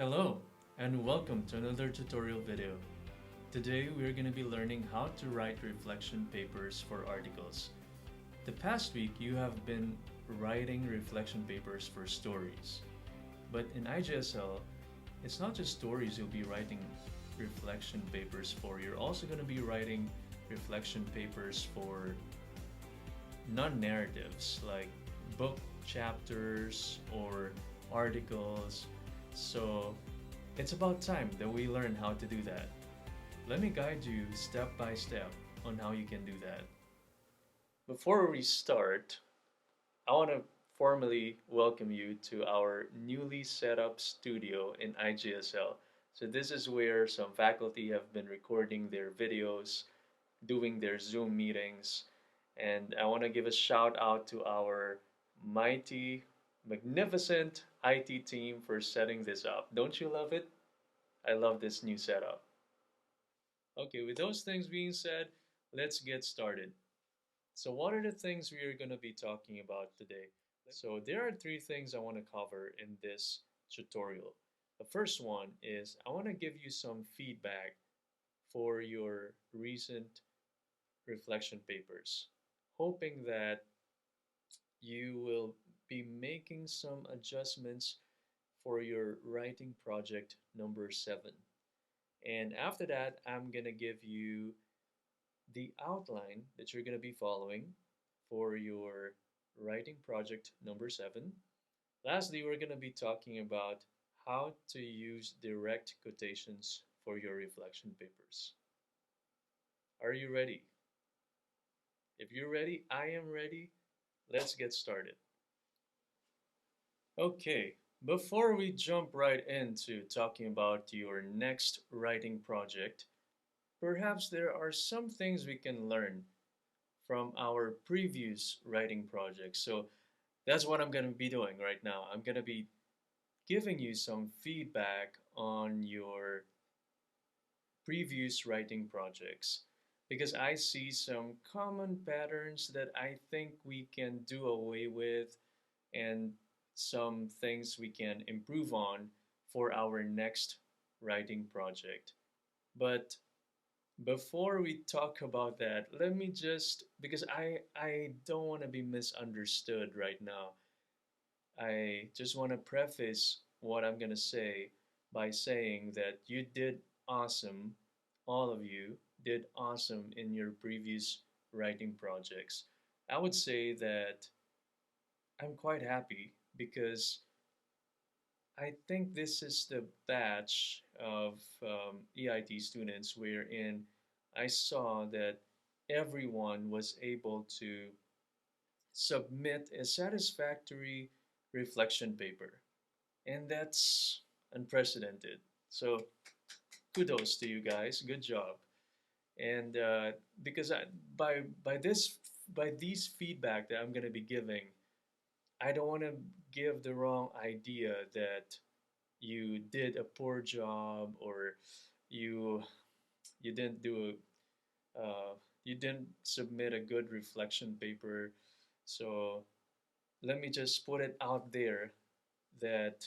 Hello and welcome to another tutorial video. Today we are going to be learning how to write reflection papers for articles. The past week you have been writing reflection papers for stories. But in IGSL, it's not just stories you'll be writing reflection papers for. You're also going to be writing reflection papers for non-narratives like book chapters or articles. So it's about time that we learn how to do that. Let me guide you step by step on how you can do that. Before we start, I want to formally welcome you to our newly set up studio in IGSL. So this is where some faculty have been recording their videos, doing their Zoom meetings, and I want to give a shout out to our mighty, magnificent IT team for setting this up. Don't you love it? I love this new setup. Okay, with those things being said, let's get started. So what are the things we are going to be talking about today? So there are three things I want to cover in this tutorial. The first one is I want to give you some feedback for your recent reflection papers, hoping that you will be making some adjustments for your writing project number 7. And after that, I'm going to give you the outline that you're going to be following for your writing project number 7. Lastly, we're going to be talking about how to use direct quotations for your reflection papers. Are you ready? If you're ready, I am ready. Let's get started. Okay, before we jump right into talking about your next writing project, perhaps there are some things we can learn from our previous writing projects. So that's what I'm going to be doing right now. I'm going to be giving you some feedback on your previous writing projects because I see some common patterns that I think we can do away with and some things we can improve on for our next writing project. But before we talk about that, let me just, because I don't want to be misunderstood right now. I just want to preface what I'm going to say by saying that you did awesome, all of you did awesome in your previous writing projects. I would say that I'm quite happy because I think this is the batch of EIT students wherein I saw that everyone was able to submit a satisfactory reflection paper. And that's unprecedented. So kudos to you guys. Good job. And because by these feedback that I'm going to be giving, I don't want to give the wrong idea that you did a poor job or you you didn't do you didn't submit a good reflection paper. So let me just put it out there that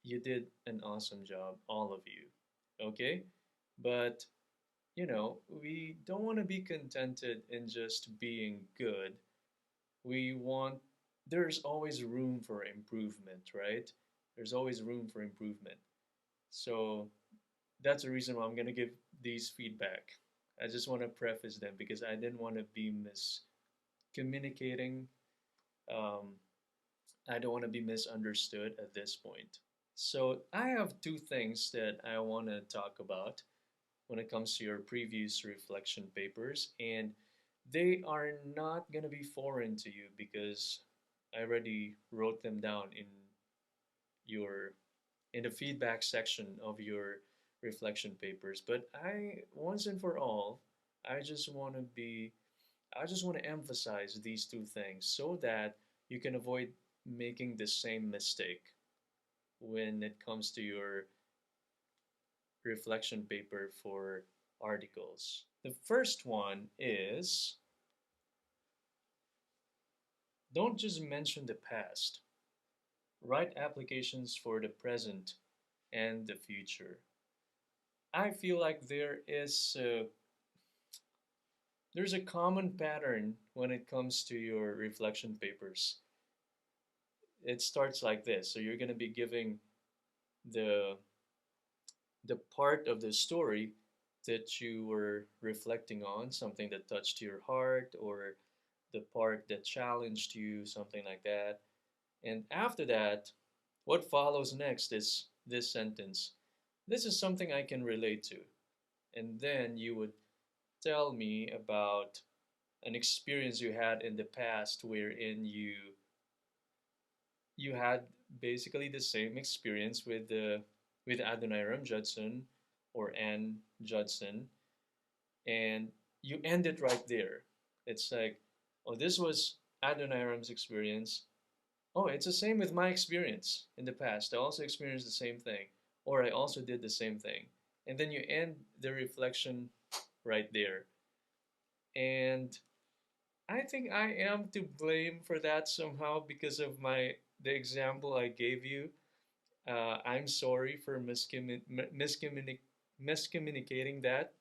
you did an awesome job, all of you. Okay? But we don't want to be contented in just being good. We want, there's always room for improvement, right? There's always room for improvement. So that's the reason why I'm going to give these feedback. I just want to preface them because I didn't want to be miscommunicating. Um, I don't want to be misunderstood at this point. So I have two things that I want to talk about when it comes to your previous reflection papers, and they are not going to be foreign to you because I already wrote them down your in the feedback section of your reflection papers. But I once and for all, I just want to be I just want to emphasize these two things so that you can avoid making the same mistake when it comes to your reflection paper for articles. The first one is don't just mention the past. Write applications for the present and the future. I feel like there's a common pattern when it comes to your reflection papers. It starts like this. So you're going to be giving the the part of the story that you were reflecting on, something that touched your heart or the part that challenged you, something like that. And after that, what follows next is this sentence. This is something I can relate to. And then you would tell me about an experience you had in the past wherein you had basically the same experience with Adoniram Judson or Anne Judson, and you end it right there. It's like, oh, this was Adoniram's experience. Oh, it's the same with my experience in the past. I also experienced the same thing, or I also did the same thing, and then you end the reflection right there. And I think I am to blame for that somehow because of the example I gave you. I'm sorry for miscommunicating that.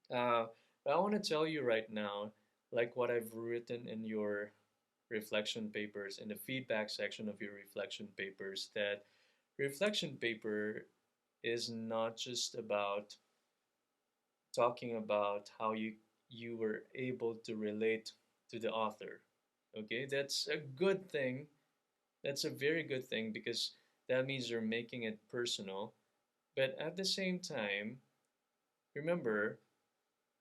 But I want to tell you right now, like what I've written in your reflection papers, in the feedback section of your reflection papers, that reflection paper is not just about talking about how you were able to relate to the author. Okay, that's a good thing. That's a very good thing because that means you're making it personal. But at the same time, remember,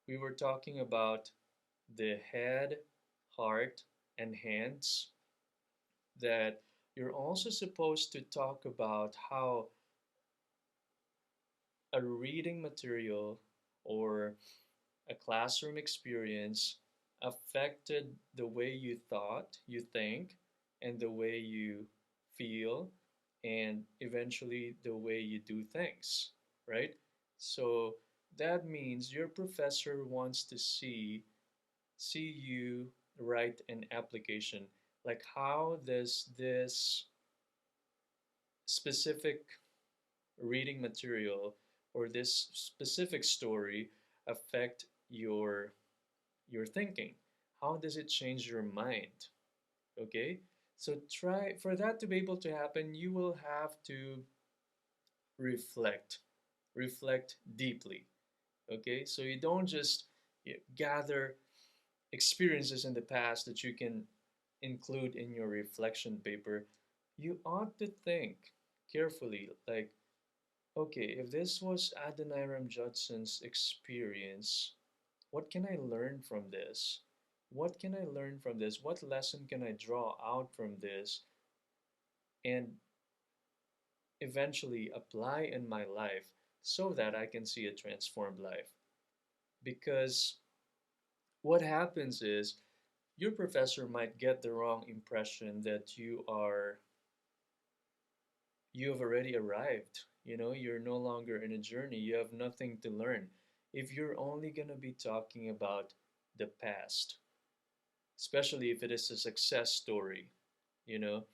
we were talking about the head, heart, and hands, that you're also supposed to talk about how a reading material or a classroom experience affected the way you thought, you think, and the way you feel, and eventually the way you do things, right? So that means your professor wants to see you write an application. Like, how does this specific reading material or this specific story affect your thinking? How does it change your mind? Okay? So try for that to be able to happen, you will have to reflect. Reflect deeply. Okay? So you don't just gather experiences in the past that you can include in your reflection paper. You ought to think carefully, like, okay, if this was Adoniram Judson's experience, what can I learn from this? What can I learn from this? What lesson can I draw out from this and eventually apply in my life so that I can see a transformed life? Because what happens is your professor might get the wrong impression that you have already arrived. You know, you're no longer in a journey. You have nothing to learn. If you're only going to be talking about the past, especially if it is a success story, you know,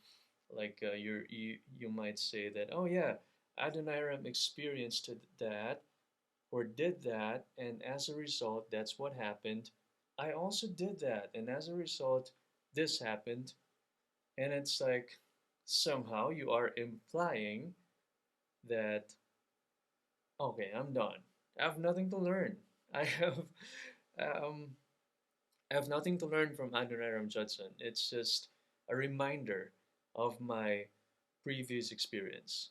like you might say that, oh yeah, Adoniram experienced that or did that, and as a result, that's what happened. I also did that, and as a result, this happened. And it's like somehow you are implying that, okay, I'm done. I have nothing to learn. I have um, I have nothing to learn from Adoniram Judson. It's just a reminder of my previous experience.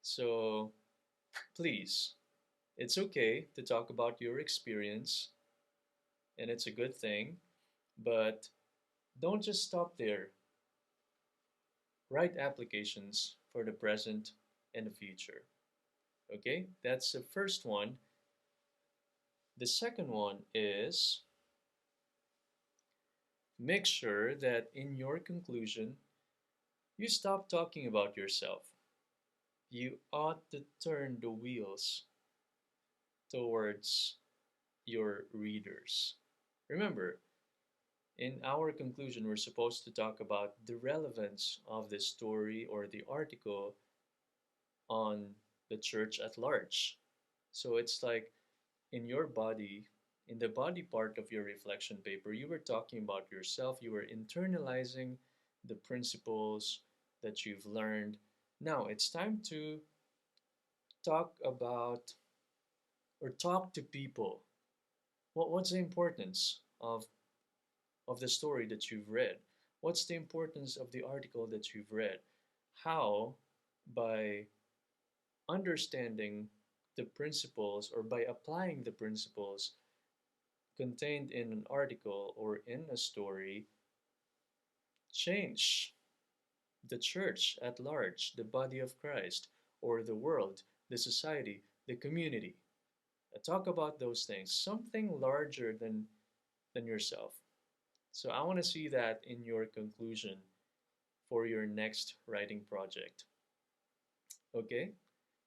So please, it's okay to talk about your experience, and it's a good thing, but don't just stop there. Write applications for the present and the future. Okay, that's the first one. The second one is make sure that in your conclusion, you stop talking about yourself. You ought to turn the wheels towards your readers. Remember, in our conclusion, we're supposed to talk about the relevance of the story or the article on the church at large. So it's like in your body, in the body part of your reflection paper, you were talking about yourself, you were internalizing the principles that you've learned. Now it's time to talk about or talk to people. What's the importance of the story that you've read? What's the importance of the article that you've read? How, by understanding the principles or by applying the principles contained in an article or in a story, change the church at large, the body of Christ, or the world, the society, the community. Talk about those things, something larger than yourself. So I want to see that in your conclusion for your next writing project. Okay?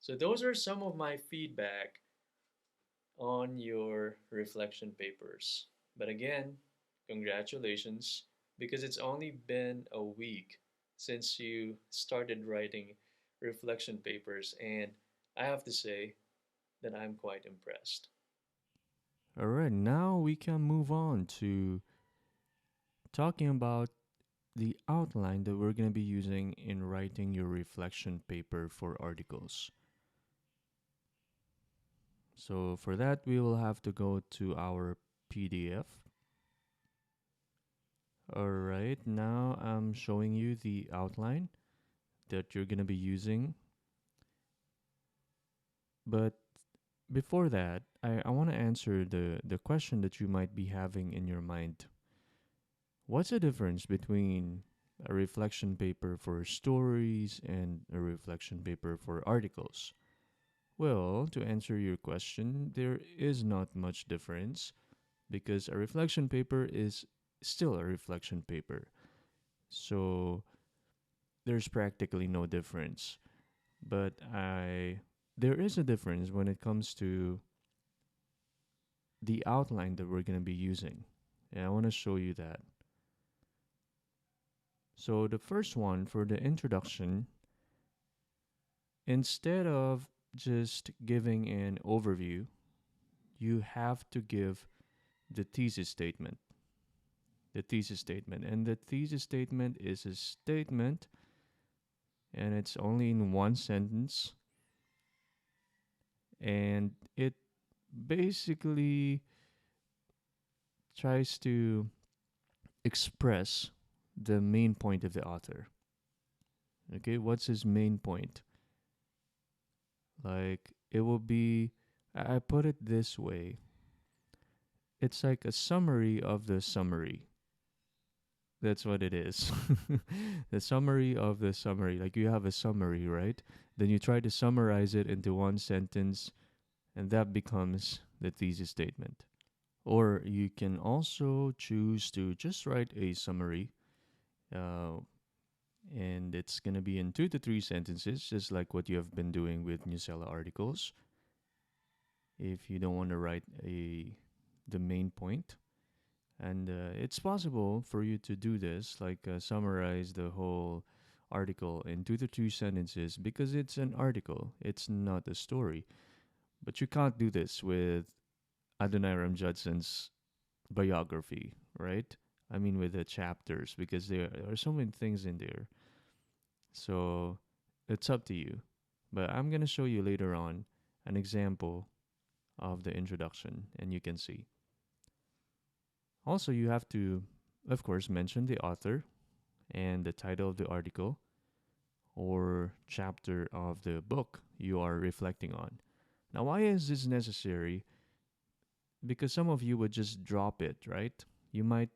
So those are some of my feedback on your reflection papers. But again, congratulations, because it's only been a week since you started writing reflection papers, and I have to say that I'm quite impressed. All right, now we can move on to talking about the outline that we're going to be using in writing your reflection paper for articles. So for that, we will have to go to our PDF. All right, now I'm showing you the outline that you're going to be using. But before that, I want to answer the question that you might be having in your mind. What's the difference between a reflection paper for stories and a reflection paper for articles? Well, to answer your question, there is not much difference because a reflection paper is still a reflection paper. So there's practically no difference. But I there is a difference when it comes to the outline that we're going to be using. And I want to show you that. So the first one for the introduction, instead of just giving an overview, you have to give the thesis statement. The thesis statement. And the thesis statement is a statement and it's only in one sentence. And it basically tries to express the main point of the author. Okay, what's his main point? Like, it will be, I put it this way, it's like a summary of the summary. That's what it is. The summary of the summary. Like you have a summary, right? Then you try to summarize it into one sentence, and that becomes the thesis statement. Or you can also choose to just write a summary, uh, and it's going to be in 2 to 3 sentences, just like what you have been doing with Newsella articles. If you don't want to write the main point, and it's possible for you to do this, like summarize the whole article in 2 to 3 sentences because it's an article, it's not a story. But you can't do this with Adoniram Judson's biography, right? I mean, with the chapters, because there are so many things in there. So it's up to you. But I'm going to show you later on an example of the introduction, and you can see. Also, you have to, of course, mention the author and the title of the article or chapter of the book you are reflecting on. Now, why is this necessary? Because some of you would just drop it, right? You might,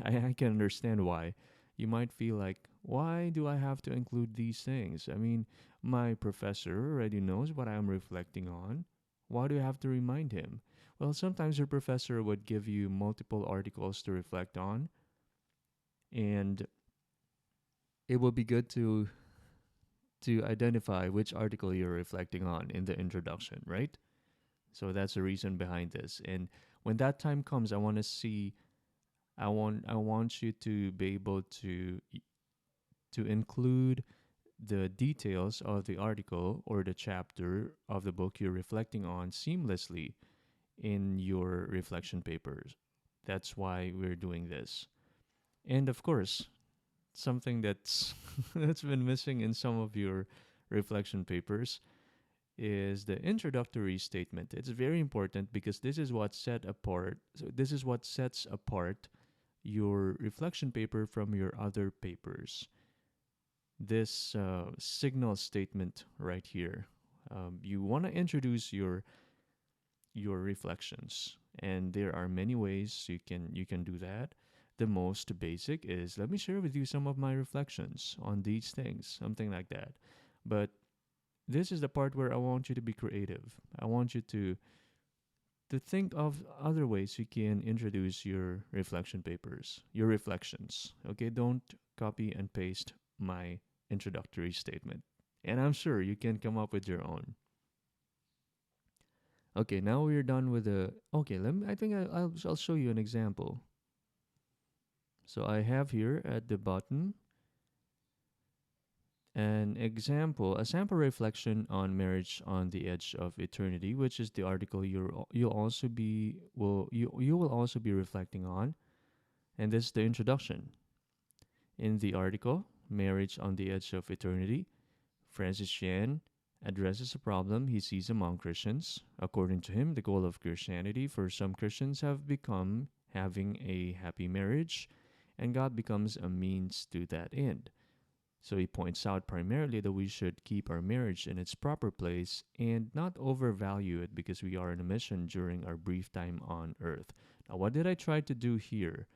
I can understand why. You might feel like, why do I have to include these things? I mean, my professor already knows what I'm reflecting on. Why do I have to remind him? Well, sometimes your professor would give you multiple articles to reflect on, and it would be good to identify which article you're reflecting on in the introduction, right? So that's the reason behind this. And when that time comes, I want you to be able to include the details of the article or the chapter of the book you're reflecting on seamlessly in your reflection papers. That's why we're doing this. And of course, something that's that's been missing in some of your reflection papers is the introductory statement. It's very important because this is what sets apart your reflection paper from your other papers. This signal statement right here. You want to introduce your reflections, and there are many ways you can do that. The most basic is, let me share with you some of my reflections on these things, something like that. But this is the part where I want you to be creative. I want you to think of other ways you can introduce your reflection papers, your reflections. Okay, don't copy and paste my introductory statement. And I'm sure you can come up with your own. Okay, now we're done with the. Okay, let me. I think I'll show you an example. So I have here at the bottom an example, a sample reflection on marriage on the edge of eternity, which is the article you will also be reflecting on, and this is the introduction. In the article, Marriage on the Edge of Eternity, Francis Chan addresses a problem he sees among Christians. According to him, the goal of Christianity for some Christians have become having a happy marriage, and God becomes a means to that end. So he points out primarily that we should keep our marriage in its proper place and not overvalue it because we are on a mission during our brief time on earth. Now, what did I try to do here?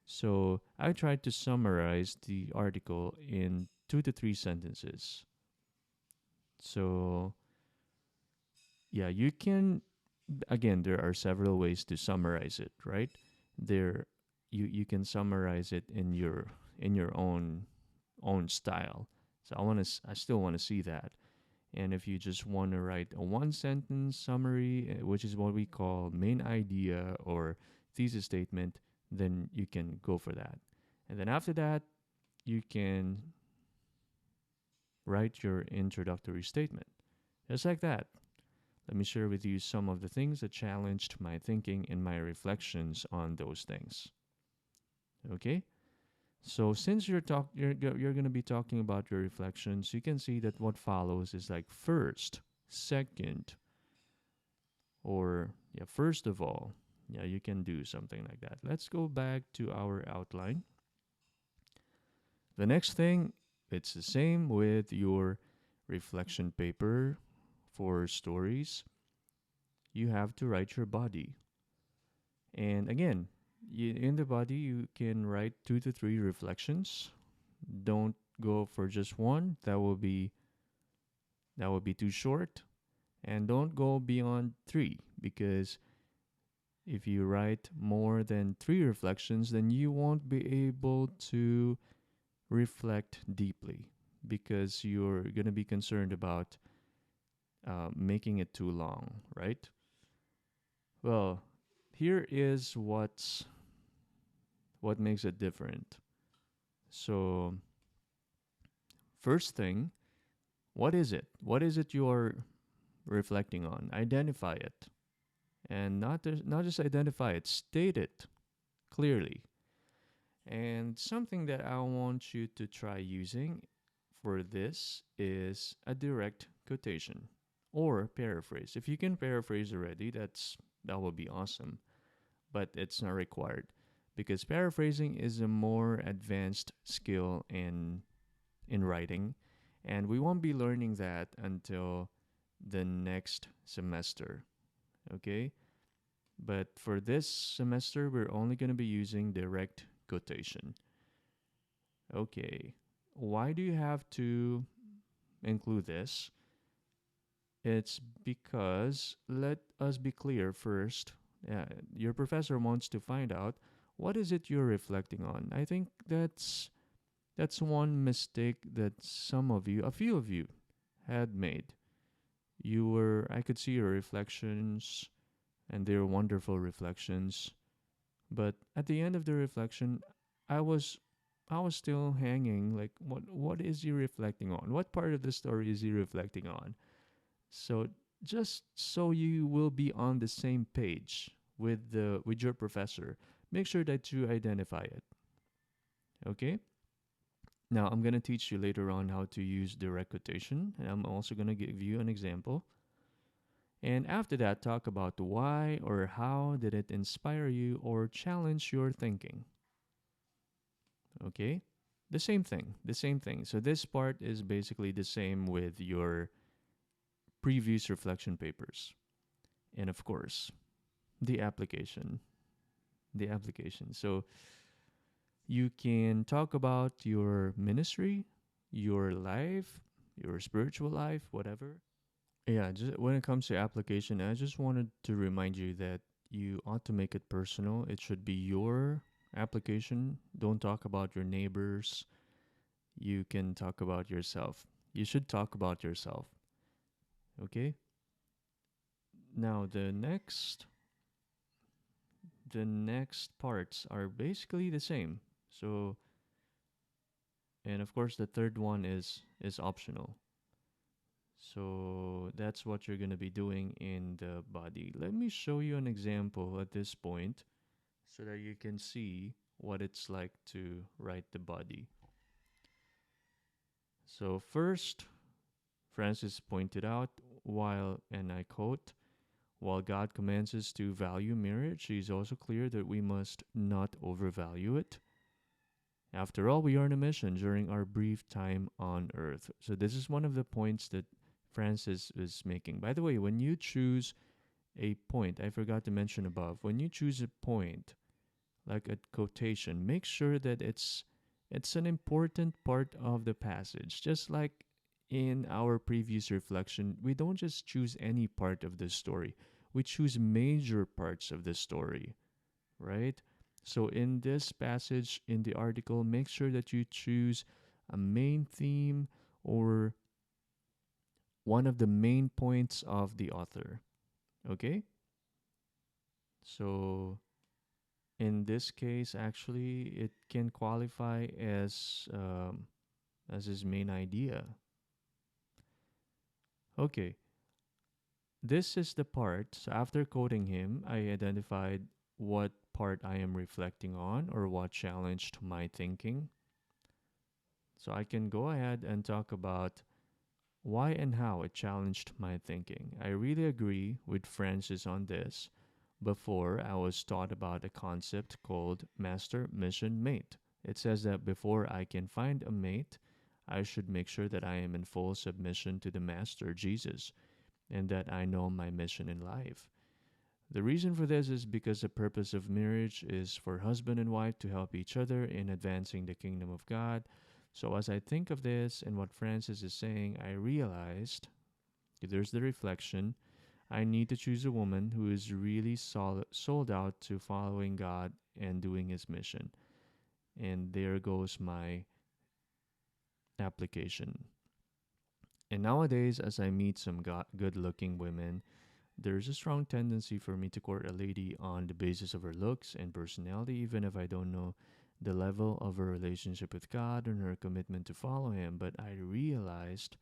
So I tried to summarize the article in 2 to 3 sentences. So yeah, you can, again, there are several ways to summarize it, right? There you can summarize it in your own style. So I still want to see that. And if you just want to write a one sentence summary, which is what we call main idea or thesis statement, then you can go for that. And then after that, you can write your introductory statement. Just like that. Let me share with you some of the things that challenged my thinking and my reflections on those things. Okay? So since you're going to be talking about your reflections, you can see that what follows is like first, second, or yeah, first of all. Yeah, you can do something like that. Let's go back to our outline. The next thing, it's the same with your reflection paper for stories. You have to write your body. And again, in the body, you can write 2 to 3 reflections. Don't go for just one. That will be too short. And don't go beyond 3 because if you write more than 3 reflections, then you won't be able to reflect deeply because you're going to be concerned about making it too long, right? Well, here is what makes it different. So, first thing, what is it? What is it you're reflecting on? Identify it. And not just identify it, state it clearly. And something that I want you to try using for this is a direct quotation or paraphrase. If you can paraphrase already, that would be awesome, but it's not required because paraphrasing is a more advanced skill in writing, and we won't be learning that until the next semester. Okay? But for this semester, we're only going to be using direct quotation. Okay. Why do you have to include this? It's because, let us be clear first, your professor wants to find out what is it you're reflecting on. I think that's one mistake that a few of you had made. I could see your reflections and they're wonderful reflections. But at the end of the reflection, I was I was still hanging. Like, what is he reflecting on? What part of the story is he reflecting on? So just so you will be on the same page with your professor, make sure that you identify it. Okay. Now I'm gonna teach you later on how to use direct quotation, and I'm also gonna give you an example. And after that, talk about the why or how did it inspire you or challenge your thinking. Okay? The same thing. So this part is basically the same with your previous reflection papers. And of course, the application. The application. So you can talk about your ministry, your life, your spiritual life, whatever. Yeah, just when it comes to application, I just wanted to remind you that you ought to make it personal. It should be your application. Don't talk about your neighbors. You can talk about yourself. You should talk about yourself. Okay? Now the next parts are basically the same. So, and of course the third one is optional. So that's what you're going to be doing in the body. Let me show you an example at this point so that you can see what it's like to write the body. So first, Francis pointed out, and I quote, while God commands us to value marriage, he is also clear that we must not overvalue it. After all, we are on a mission during our brief time on earth. So this is one of the points that Francis is making. By the way, when you choose a point, I forgot to mention above, when you choose a point, like a quotation, make sure that it's an important part of the passage. Just like in our previous reflection, we don't just choose any part of the story. We choose major parts of the story, right? So in this passage in the article, make sure that you choose a main theme or one of the main points of the author. Okay? So in this case, actually, it can qualify as his main idea. Okay, this is the part. So after quoting him, I identified what part I am reflecting on or what challenged my thinking. So I can go ahead and talk about why and how it challenged my thinking. I really agree with Francis on this. Before, I was taught about a concept called master mission mate. It says that before I can find a mate, I should make sure that I am in full submission to the Master Jesus and that I know my mission in life. The reason for this is because the purpose of marriage is for husband and wife to help each other in advancing the kingdom of God. So, as I think of this and what Francis is saying, I realized there's the reflection. I need to choose a woman who is really sold out to following God and doing his mission. And there goes my application. And nowadays, as I meet some good looking women, there's a strong tendency for me to court a lady on the basis of her looks and personality, even if I don't know the level of her relationship with God and her commitment to follow Him. But I realized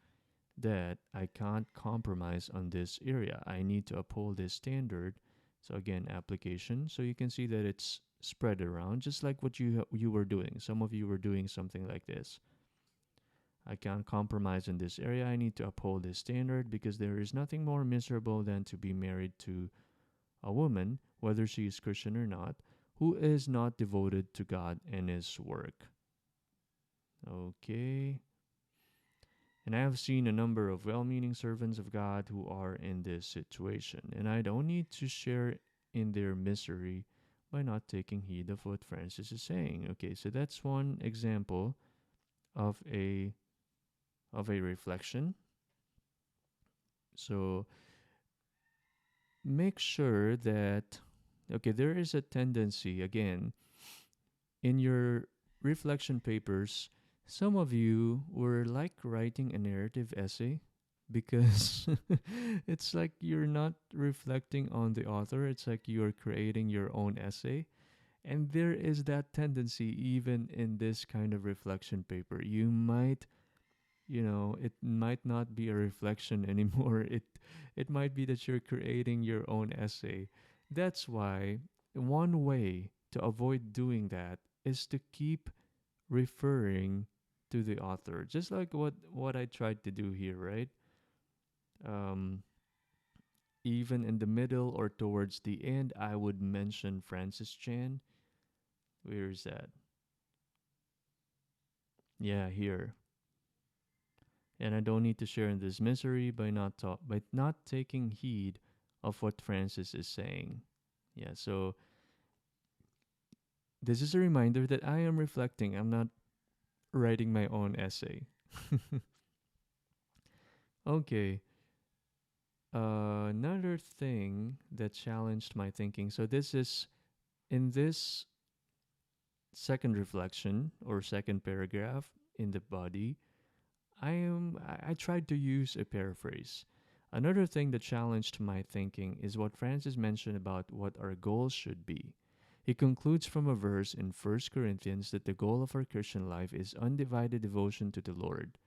that I can't compromise on this area. I need to uphold this standard. So again, application. So you can see that it's spread around, just like what you were doing. Some of you were doing something like this. I can't compromise in this area. I need to uphold this standard because there is nothing more miserable than to be married to a woman, whether she is Christian or not, who is not devoted to God and His work. Okay. And I have seen a number of well meaning servants of God who are in this situation, and I don't need to share in their misery by not taking heed of what Francis is saying. Okay, so that's one example of a reflection. So make sure that okay, there is a tendency again in your reflection papers, some of you were like writing a narrative essay because it's like you're not reflecting on the author. It's like you're creating your own essay. And there is that tendency, even in this kind of reflection paper. You might, it might not be a reflection anymore. It might be that you're creating your own essay. That's why one way to avoid doing that is to keep referring to the author, just like what I tried to do here, right? Um, Even in the middle or towards the end, I would mention Francis Chan. Where is that? Yeah, here. And I don't need to share in this misery by not taking heed of what Francis is saying. Yeah, so this is a reminder that I am reflecting. I'm not writing my own essay. Okay. Another thing that challenged my thinking. So this is in this second reflection or second paragraph in the body. I tried to use a paraphrase. Another thing that challenged my thinking is what Francis mentioned about what our goals should be. He concludes from a verse in First Corinthians that the goal of our Christian life is undivided devotion to the Lord.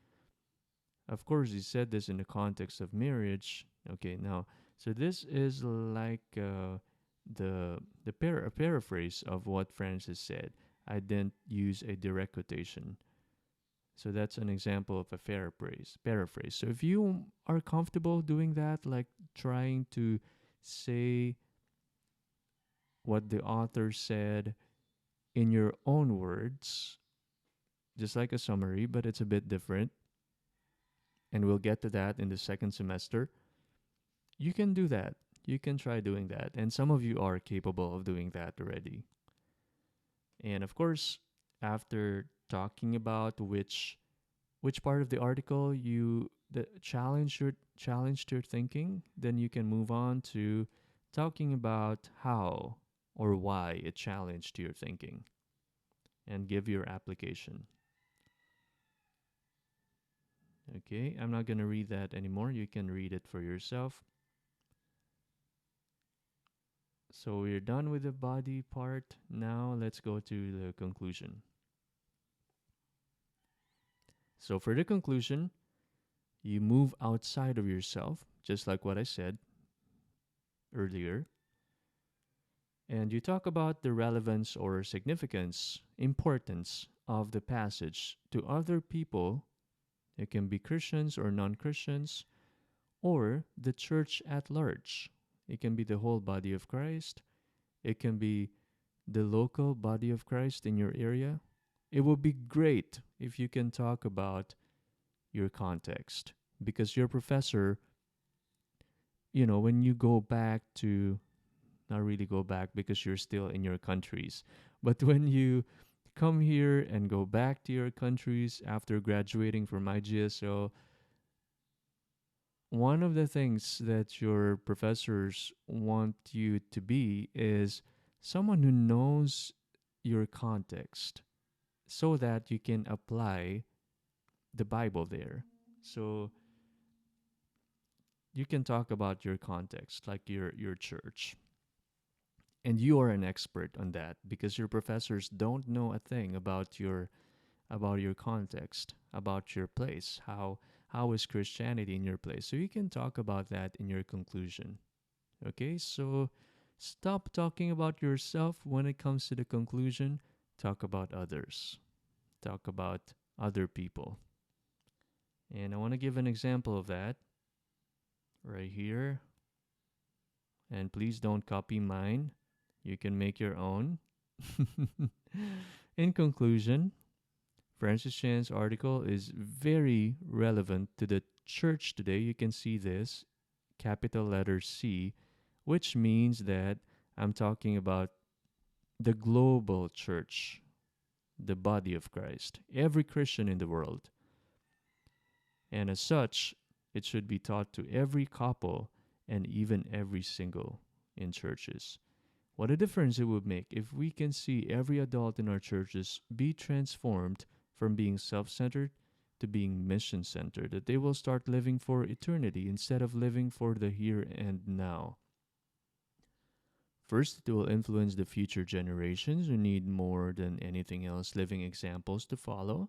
Of course, he said this in the context of marriage. Okay, now, so this is like a paraphrase of what Francis said. I didn't use a direct quotation. So that's an example of a paraphrase. Paraphrase. So if you are comfortable doing that, like trying to say what the author said in your own words, just like a summary, but it's a bit different, and we'll get to that in the second semester, you can do that. You can try doing that. And some of you are capable of doing that already. And of course, after talking about which part of the article you the challenged your thinking, then you can move on to talking about how or why it challenged your thinking and give your application. Okay, I'm not going to read that anymore. You can read it for yourself. So we're done with the body part. Now let's go to the conclusion. So for the conclusion, you move outside of yourself, just like what I said earlier, and you talk about the relevance or significance, importance of the passage to other people. It can be Christians or non Christians, or the church at large. It can be the whole body of Christ. It can be the local body of Christ in your area. It would be great if you can talk about your context because your professor, when you go back to, not really go back because you're still in your countries, but when you come here and go back to your countries after graduating from IGSO, one of the things that your professors want you to be is someone who knows your context so that you can apply the Bible there. So you can talk about your context, like your church. And you are an expert on that because your professors don't know a thing about your context, about your place, how is Christianity in your place. So you can talk about that in your conclusion. Okay? So stop talking about yourself when it comes to the conclusion. Talk about others. Talk about other people. And I want to give an example of that right here. And please don't copy mine. You can make your own. In conclusion, Francis Chan's article is very relevant to the church today. You can see this capital letter C, which means that I'm talking about the global church, the body of Christ, every Christian in the world. And as such, it should be taught to every couple and even every single in churches. What a difference it would make if we can see every adult in our churches be transformed from being self centered to being mission centered, that they will start living for eternity instead of living for the here and now. First, it will influence the future generations who need more than anything else living examples to follow.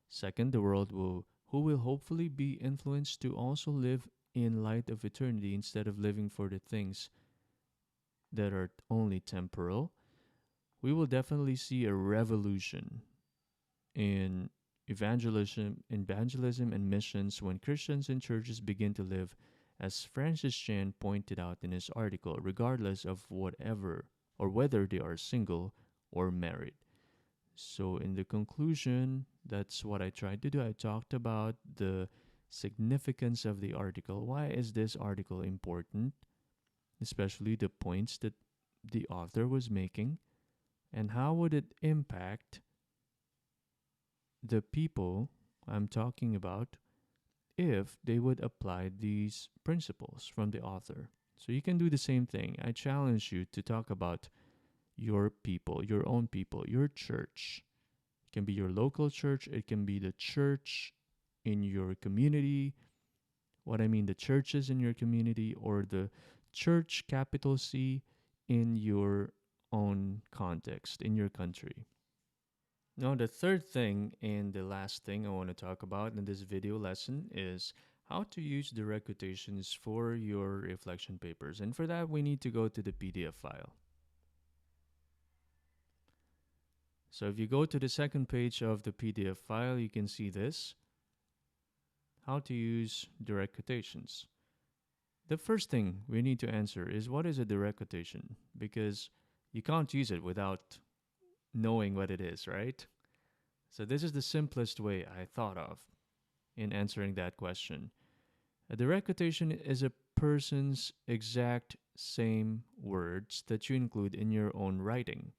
Second, the world will who will hopefully be influenced to also live in light of eternity instead of living for the things that are only temporal. We will definitely see a revolution in evangelism and missions when Christians and churches begin to live as Francis Chan pointed out in his article, regardless of whatever or whether they are single or married. So, in the conclusion, that's what I tried to do. I talked about the significance of the article. Why is this article important? Especially the points that the author was making, and how would it impact the people I'm talking about if they would apply these principles from the author. So you can do the same thing. I challenge you to talk about your people, your own people, your church. It can be your local church, it can be the church in your community. What I mean, the churches in your community, or the church, capital C, in your own context, in your country. Now, the third thing and the last thing I want to talk about in this video lesson is how to use direct quotations for your reflection papers. And for that, we need to go to the PDF file. So if you go to the second page of the PDF file, you can see this, how to use direct quotations. The first thing we need to answer is, what is a direct quotation? Because you can't use it without knowing what it is, right? So this is the simplest way I thought of in answering that question. A direct quotation is a person's exact same words that you include in your own writing.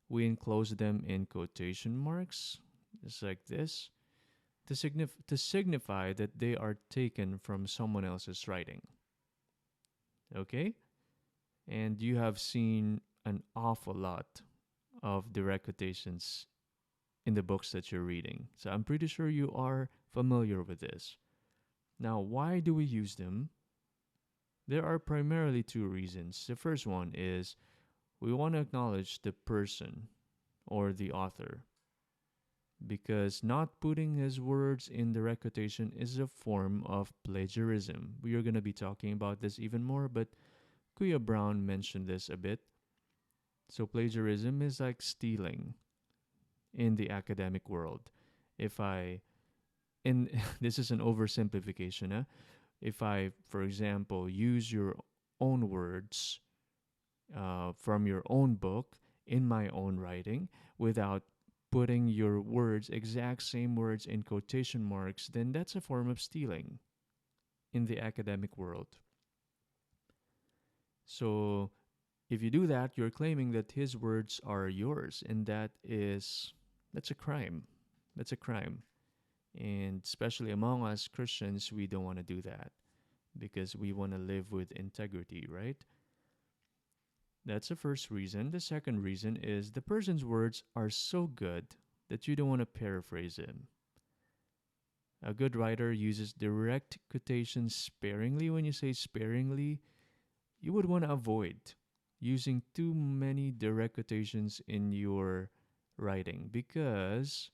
We enclose them in quotation marks, just like this, to signify that they are taken from someone else's writing. Okay? And you have seen an awful lot of direct quotations in the books that you're reading. So I'm pretty sure you are familiar with this. Now, why do we use them? There are primarily two reasons. The first one is we want to acknowledge the person or the author, because not putting his words in direct quotation is a form of plagiarism. We are going to be talking about this even more, but Kuya Brown mentioned this a bit. So plagiarism is like stealing in the academic world. If I, and this is an oversimplification, if I, for example, use your own words from your own book in my own writing without putting your words, exact same words, in quotation marks, then that's a form of stealing in the academic world. So if you do that, you're claiming that his words are yours, and that's a crime. That's a crime. And especially among us Christians, we don't want to do that because we want to live with integrity, right? That's the first reason. The second reason is the person's words are so good that you don't want to paraphrase him. A good writer uses direct quotations sparingly. When you say sparingly, you would want to avoid using too many direct quotations in your writing, because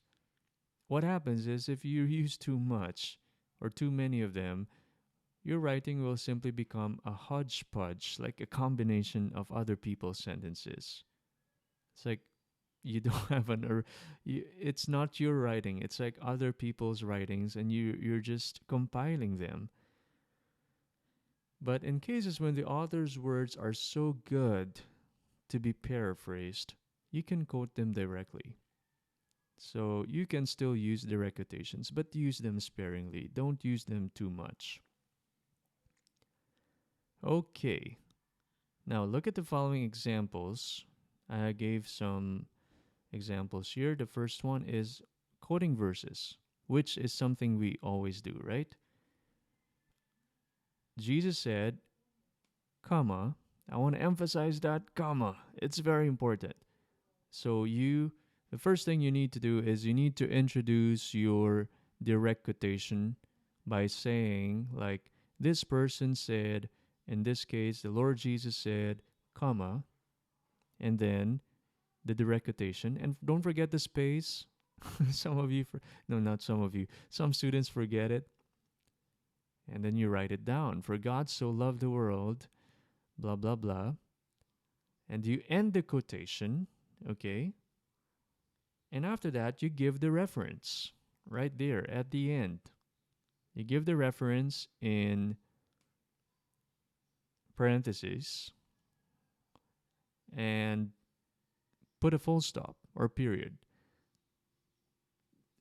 what happens is if you use too much or too many of them, your writing will simply become a hodgepodge, like a combination of other people's sentences. It's like you don't have it's not your writing, it's like other people's writings, and you're just compiling them. But in cases when the author's words are so good to be paraphrased, you can quote them directly. So you can still use direct quotations, but use them sparingly. Don't use them too much. Okay. Now look at the following examples. I gave some examples here. The first one is quoting verses, which is something we always do, right? Jesus said, comma, I want to emphasize that comma. It's very important. So the first thing you need to do is you need to introduce your direct quotation by saying, like, this person said, in this case, the Lord Jesus said, comma, and then the direct quotation, and don't forget the space. Some of you, no, not some of you, some students forget it, and then you write it down. For God so loved the world, blah, blah, blah. And you end the quotation, okay? And after that, you give the reference right there at the end. You give the reference in parentheses and put a full stop or period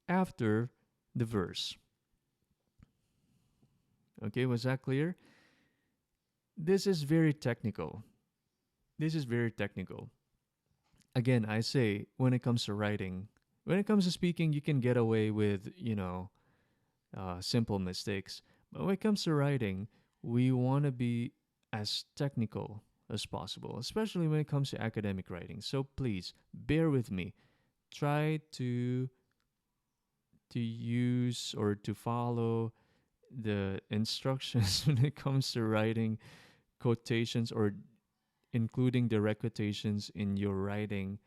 after the verse. Okay, was that clear? This is very technical. This is very technical. Again, I say when it comes to writing, when it comes to speaking, you can get away with, simple mistakes. But when it comes to writing, we want to be as technical as possible, especially when it comes to academic writing. So please bear with me. Try to use or to follow the instructions when it comes to writing quotations or including direct quotations in your writing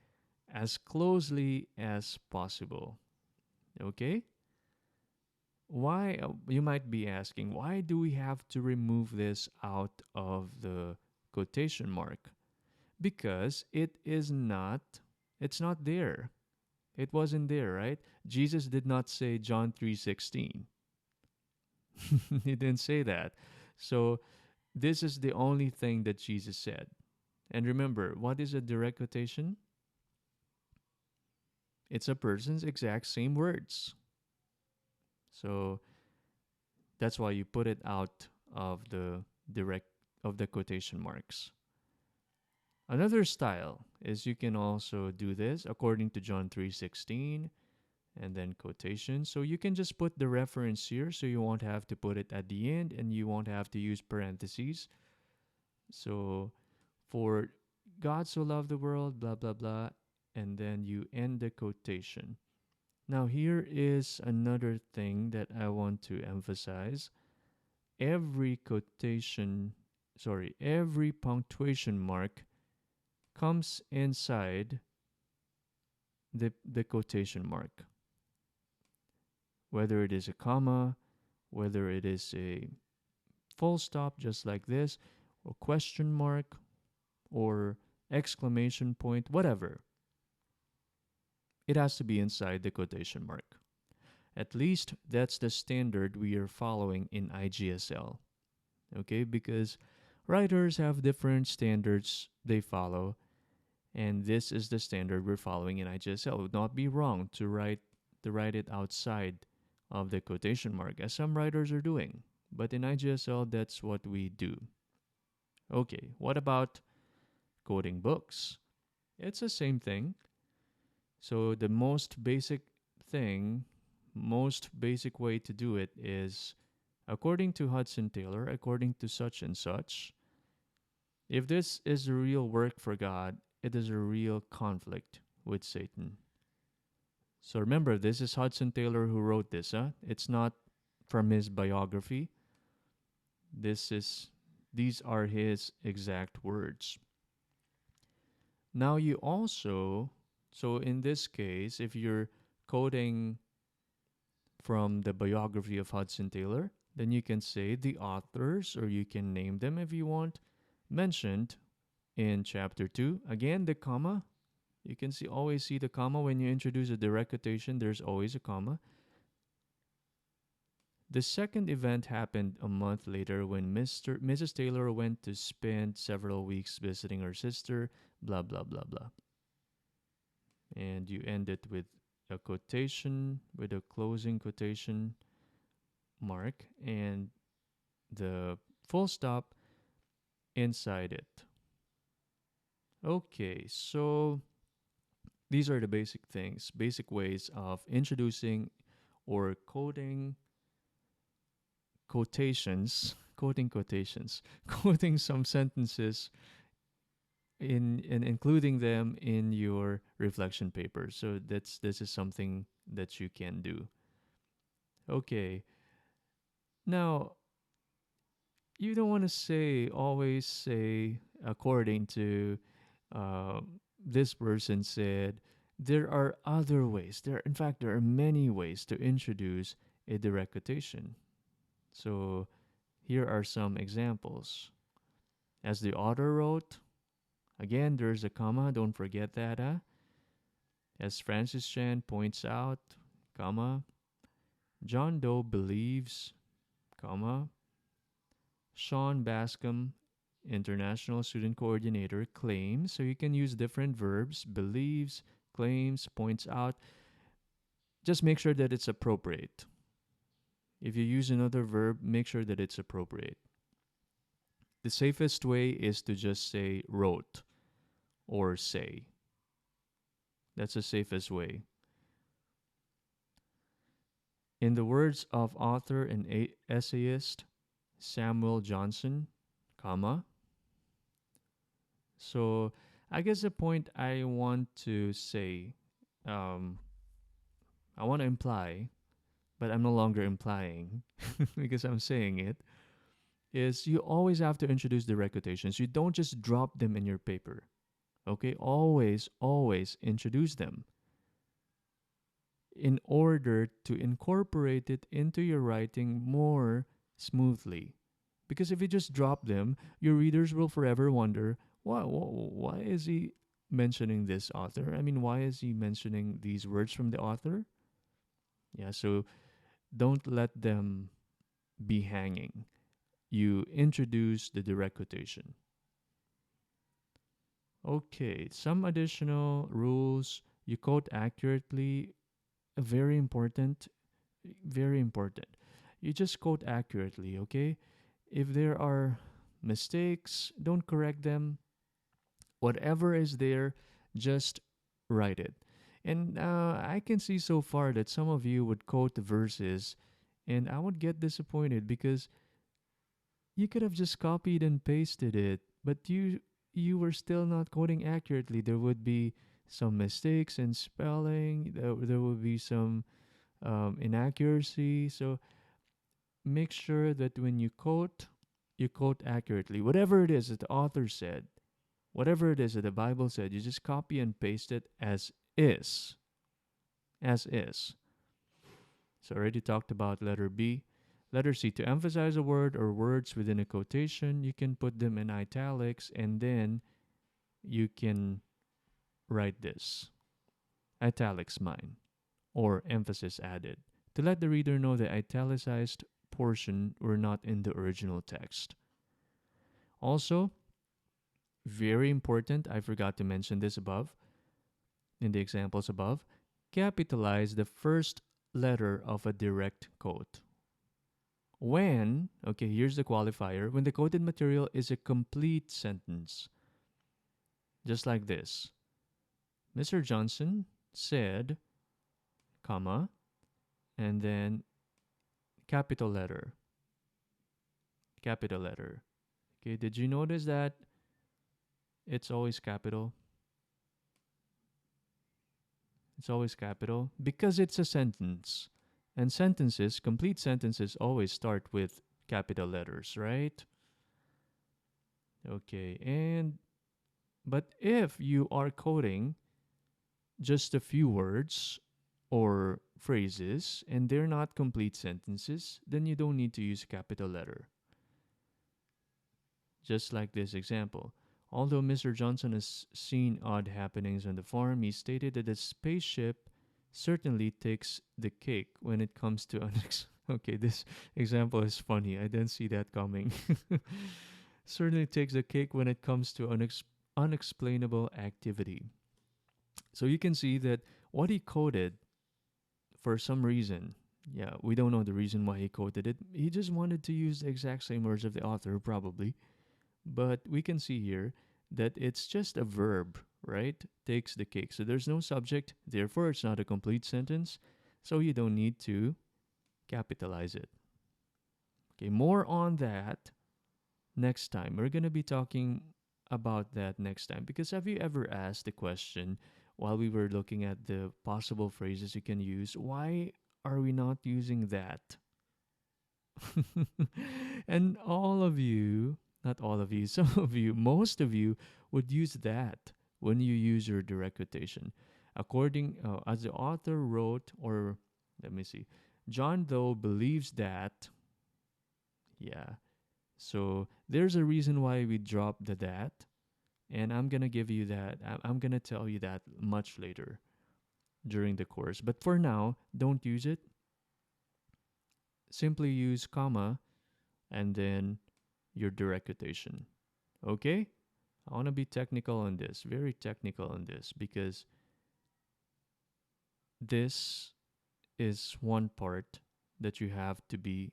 as closely as possible. Okay? Why, you might be asking, why do we have to remove this out of the quotation mark? Because it's not there. It wasn't there, right? Jesus did not say John 3:16. He didn't say that. So this is the only thing that Jesus said. And remember, what is a direct quotation? It's a person's exact same words. So that's why you put it out of the direct of the quotation marks. Another style is you can also do this according to John 3:16 and then quotation. So you can just put the reference here so you won't have to put it at the end and you won't have to use parentheses. So for God so loved the world, blah, blah, blah, and then you end the quotation. Now, here is another thing that I want to emphasize. Every every punctuation mark comes inside the quotation mark. Whether it is a comma, whether it is a full stop just like this, or question mark, or exclamation point, whatever. It has to be inside the quotation mark. At least that's the standard we are following in IGSL. Okay, because writers have different standards they follow, and this is the standard we're following in IGSL. It would not be wrong to write it outside of the quotation mark, as some writers are doing. But in IGSL, that's what we do. Okay, what about quoting books? It's the same thing. So the most basic way to do it is according to Hudson Taylor, according to such and such. If this is a real work for God, it is a real conflict with Satan. So remember, this is Hudson Taylor who wrote this, huh? It's not from his biography. These are his exact words. Now you also, so in this case, if you're quoting from the biography of Hudson Taylor, then you can say the authors, or you can name them if you want, mentioned in chapter 2. Again, the comma. You can always see the comma when you introduce a direct quotation, there's always a comma. The second event happened a month later when Mrs. Taylor went to spend several weeks visiting her sister, blah, blah, blah, blah. And you end it with a quotation, with a closing quotation mark, and the full stop inside it. Okay, so these are the basic ways of introducing or quoting quotations, quoting quotations, quoting some sentences in and including them in your reflection paper. So this is something that you can do. Okay. Now, you don't want to always say according to this person said, there are other ways. In fact, there are many ways to introduce a direct quotation. So here are some examples. As the author wrote, again, there's a comma. Don't forget that. As Francis Chan points out, comma, John Doe believes, comma, Sean Bascom, International Student Coordinator, claims. So you can use different verbs, believes, claims, points out. Just make sure that it's appropriate. If you use another verb, make sure that it's appropriate. The safest way is to just say wrote or say. That's the safest way. In the words of author and essayist Samuel Johnson, comma. So I guess the point I want to say, um, I want to imply, but I'm no longer implying because I'm saying it, is you always have to introduce direct quotations. You don't just drop them in your paper. Okay? Always, always introduce them in order to incorporate it into your writing more smoothly. Because if you just drop them, your readers will forever wonder, why is he mentioning this author? I mean, why is he mentioning these words from the author? Yeah, so don't let them be hanging. You introduce the direct quotation. Okay, some additional rules. You quote accurately. Very important. Very important. You just quote accurately, okay? If there are mistakes, don't correct them. Whatever is there, just write it. And I can see so far that some of you would quote the verses, and I would get disappointed because you could have just copied and pasted it, but you were still not quoting accurately. There would be some mistakes in spelling. There would be some inaccuracy. So make sure that when you quote accurately. Whatever it is that the author said, whatever it is that the Bible said, you just copy and paste it as is. As is. So, already talked about letter B. Letter C, to emphasize a word or words within a quotation, you can put them in italics and then you can write this italics mine or emphasis added to let the reader know the italicized portion were not in the original text. Also, very important, I forgot to mention this above in the examples above, capitalize the first letter of a direct quote. When, okay, here's the qualifier, when the quoted material is a complete sentence. Just like this. Mr. Johnson said, comma, and then capital letter. Capital letter. Okay, did you notice that it's always capital? It's always capital because it's a sentence. And sentences, complete sentences, always start with capital letters, right? Okay, and but if you are quoting just a few words or phrases and they're not complete sentences, then you don't need to use a capital letter. Just like this example. Although Mr. Johnson has seen odd happenings on the farm, he stated that the spaceship certainly takes the cake when it comes to okay, this example is funny. I didn't see that coming. Certainly takes the cake when it comes to unexplainable activity. So you can see that what he quoted for some reason, yeah, we don't know the reason why he quoted it. He just wanted to use the exact same words of the author, probably. But we can see here that it's just a verb, right? Takes the cake. So there's no subject, therefore it's not a complete sentence. So you don't need to capitalize it. Okay, more on that next time. We're going to be talking about that next time because have you ever asked the question while we were looking at the possible phrases you can use, why are we not using that? And all of you, not all of you, some of you, most of you would use that when you use your direct quotation. According, as the author wrote, or let me see, John, though, believes that, yeah. So there's a reason why we dropped the that, and I'm gonna give you that. I'm gonna tell you that much later during the course. But for now, don't use it. Simply use comma and then your direct quotation. Okay? I want to be technical on this, very technical on this, because this is one part that you have to be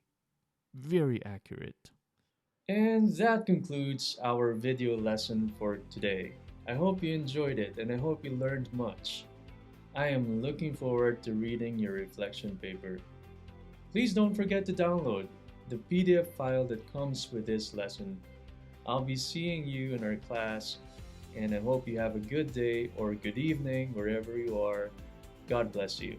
very accurate. And that concludes our video lesson for today. I hope you enjoyed it and I hope you learned much. I am looking forward to reading your reflection paper. Please don't forget to download the PDF file that comes with this lesson. I'll be seeing you in our class, and I hope you have a good day or good evening wherever you are. God bless you.